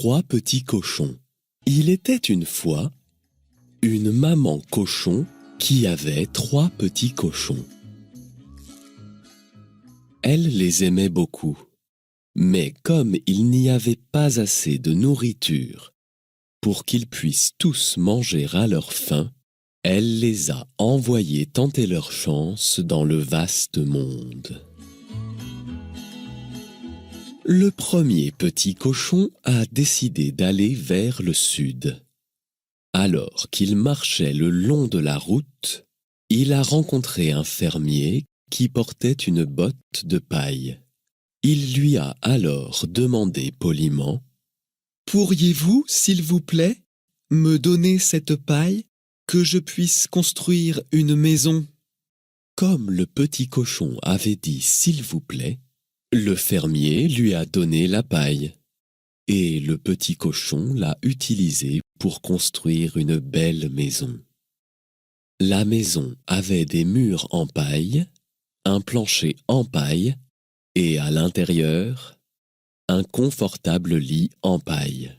3 petits cochons. Il était une fois une maman cochon qui avait 3 petits cochons. Elle les aimait beaucoup, mais comme il n'y avait pas assez de nourriture pour qu'ils puissent tous manger à leur faim, elle les a envoyés tenter leur chance dans le vaste monde. Le premier petit cochon a décidé d'aller vers le sud. Alors qu'il marchait le long de la route, il a rencontré un fermier qui portait une botte de paille. Il lui a alors demandé poliment : « Pourriez-vous, s'il vous plaît, me donner cette paille, que je puisse construire une maison ?» Comme le petit cochon avait dit « s'il vous plaît », le fermier lui a donné la paille. Et le petit cochon l'a utilisée pour construire une belle maison. La maison avait des murs en paille, un plancher en paille et à l'intérieur, un confortable lit en paille.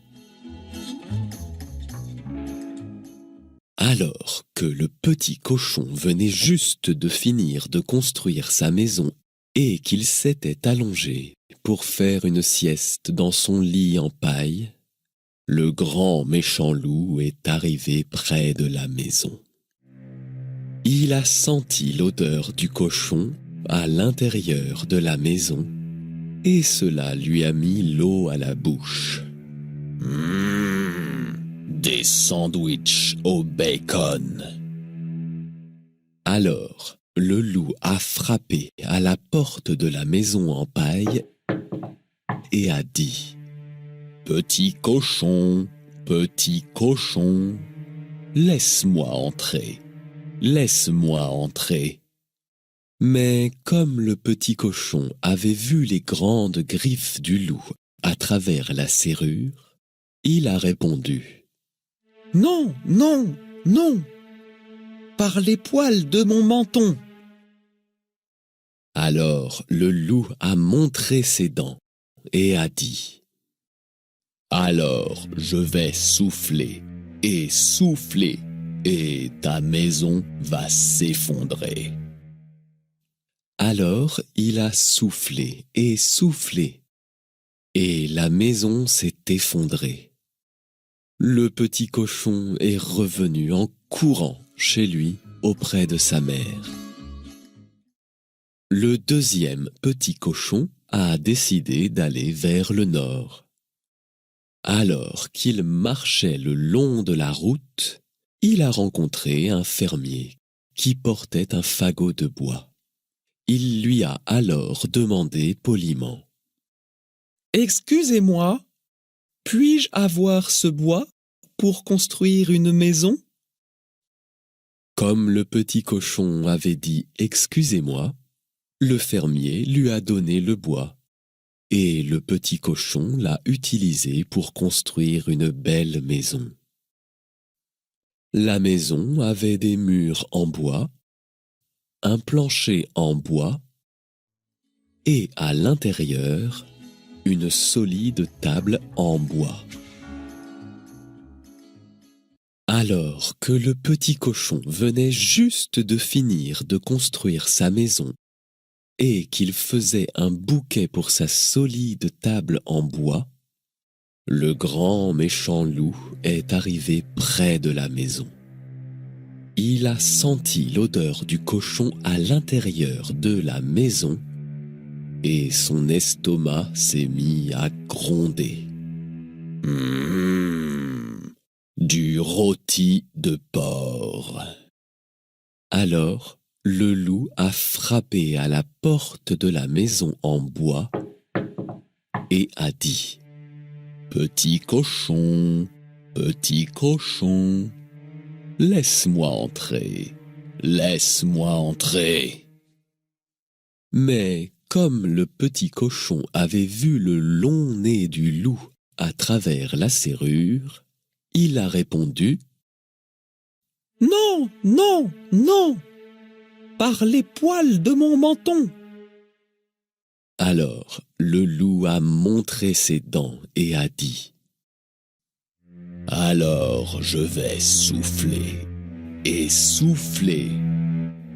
Alors que le petit cochon venait juste de finir de construire sa maison et qu'il s'était allongé pour faire une sieste dans son lit en paille, le grand méchant loup est arrivé près de la maison. Il a senti l'odeur du cochon à l'intérieur de la maison et cela lui a mis l'eau à la bouche. Des sandwichs au bacon. Alors, le loup a frappé à la porte de la maison en paille et a dit : « Petit cochon, laisse-moi entrer, laisse-moi entrer. » Mais comme le petit cochon avait vu les grandes griffes du loup à travers la serrure, il a répondu : « Non, non, non, par les poils de mon menton. » Alors le loup a montré ses dents et a dit : « Alors je vais souffler et souffler et ta maison va s'effondrer. » Alors il a soufflé et soufflé et la maison s'est effondrée. Le petit cochon est revenu en courant chez lui auprès de sa mère. Le deuxième petit cochon a décidé d'aller vers le nord. Alors qu'il marchait le long de la route, il a rencontré un fermier qui portait un fagot de bois. Il lui a alors demandé poliment : « Excusez-moi, puis-je avoir ce bois pour construire une maison ? » Comme le petit cochon avait dit « excusez-moi », le fermier lui a donné le bois et le petit cochon l'a utilisé pour construire une belle maison. La maison avait des murs en bois, un plancher en bois et à l'intérieur, une solide table en bois. Alors que le petit cochon venait juste de finir de construire sa maison et qu'il faisait un bouquet pour sa solide table en bois, le grand méchant loup est arrivé près de la maison. Il a senti l'odeur du cochon à l'intérieur de la maison et son estomac s'est mis à gronder. Du rôti de porc. Alors, le loup a frappé à la porte de la maison en bois et a dit : « Petit cochon, laisse-moi entrer, laisse-moi entrer. » Mais comme le petit cochon avait vu le long nez du loup à travers la serrure, il a répondu : « Non, non, non, par les poils de mon menton. » Alors le loup a montré ses dents et a dit : Alors je vais souffler et souffler,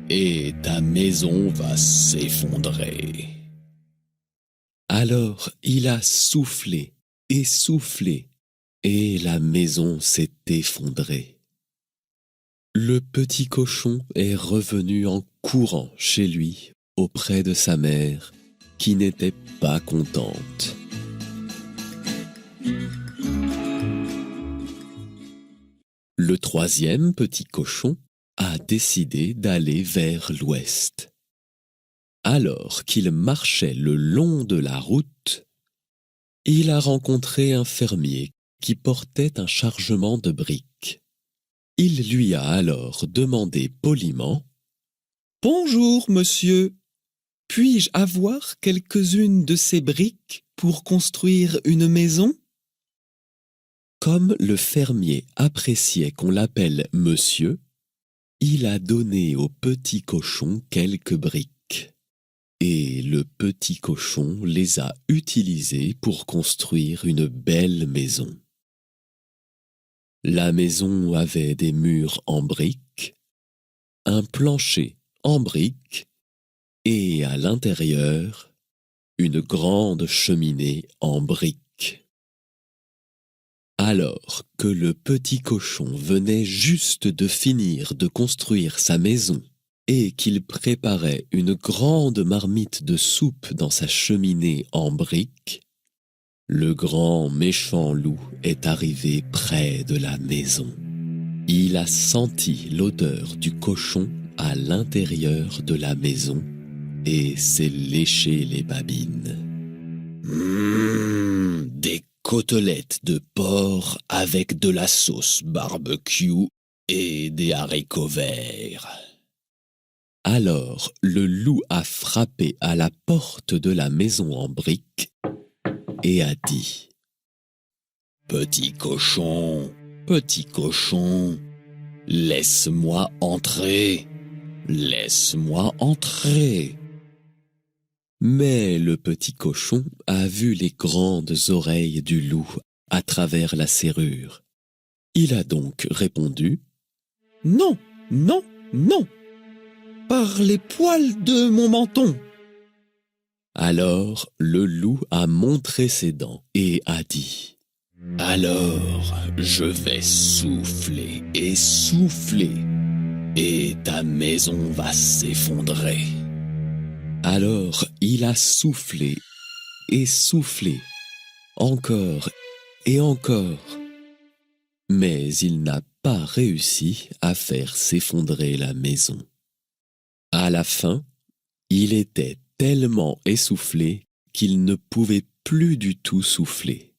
et ta maison va s'effondrer. Alors il a soufflé et soufflé, et la maison s'est effondrée. Le petit cochon est revenu en courant chez lui, auprès de sa mère, qui n'était pas contente. Le troisième petit cochon a décidé d'aller vers l'ouest. Alors qu'il marchait le long de la route, il a rencontré un fermier qui portait un chargement de briques. Il lui a alors demandé poliment « Bonjour, monsieur, puis-je avoir quelques-unes de ces briques pour construire une maison ?» Comme le fermier appréciait qu'on l'appelle monsieur, il a donné au petit cochon quelques briques. Et le petit cochon les a utilisées pour construire une belle maison. La maison avait des murs en briques, un plancher en briques et à l'intérieur, une grande cheminée en briques. Alors que le petit cochon venait juste de finir de construire sa maison et qu'il préparait une grande marmite de soupe dans sa cheminée en briques, le grand méchant loup est arrivé près de la maison. Il a senti l'odeur du cochon à l'intérieur de la maison et s'est léché les babines. Des côtelettes de porc avec de la sauce barbecue et des haricots verts. Alors le loup a frappé à la porte de la maison en briques et a dit « Petit cochon, laisse-moi entrer, laisse-moi entrer. » Mais le petit cochon a vu les grandes oreilles du loup à travers la serrure. Il a donc répondu « Non, non, non, par les poils de mon menton. » Alors le loup a montré ses dents et a dit « Alors je vais souffler et souffler, et ta maison va s'effondrer. » Alors il a soufflé et soufflé, encore et encore, mais il n'a pas réussi à faire s'effondrer la maison. À la fin, il était tellement essoufflé qu'il ne pouvait plus du tout souffler.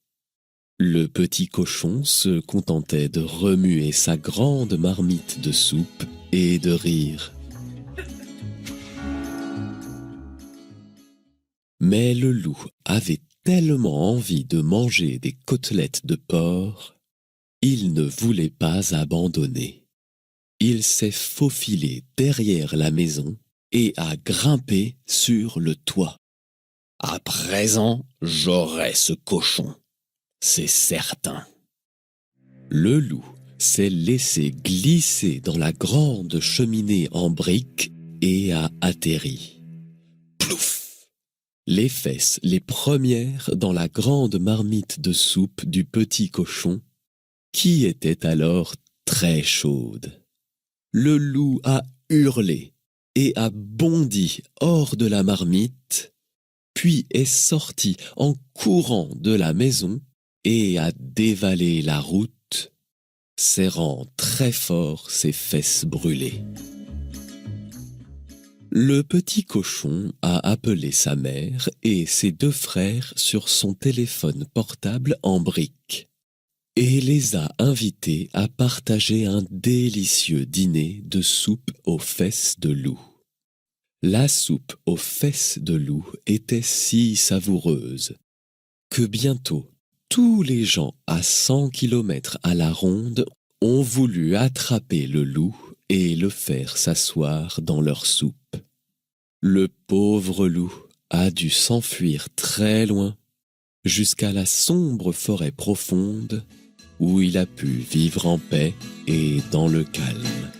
Le petit cochon se contentait de remuer sa grande marmite de soupe et de rire. Mais le loup avait tellement envie de manger des côtelettes de porc, il ne voulait pas abandonner. Il s'est faufilé derrière la maison et a grimpé sur le toit. « À présent, j'aurai ce cochon, c'est certain. » Le loup s'est laissé glisser dans la grande cheminée en briques et a atterri. Plouf! Les fesses les premières dans la grande marmite de soupe du petit cochon, qui était alors très chaude. Le loup a hurlé et a bondi hors de la marmite, puis est sorti en courant de la maison et a dévalé la route, serrant très fort ses fesses brûlées. Le petit cochon a appelé sa mère et ses deux frères sur son téléphone portable en briques et les a invités à partager un délicieux dîner de soupe aux fesses de loup. La soupe aux fesses de loup était si savoureuse que bientôt tous les gens à 100 kilomètres à la ronde ont voulu attraper le loup et le faire s'asseoir dans leur soupe. Le pauvre loup a dû s'enfuir très loin, jusqu'à la sombre forêt profonde, où il a pu vivre en paix et dans le calme.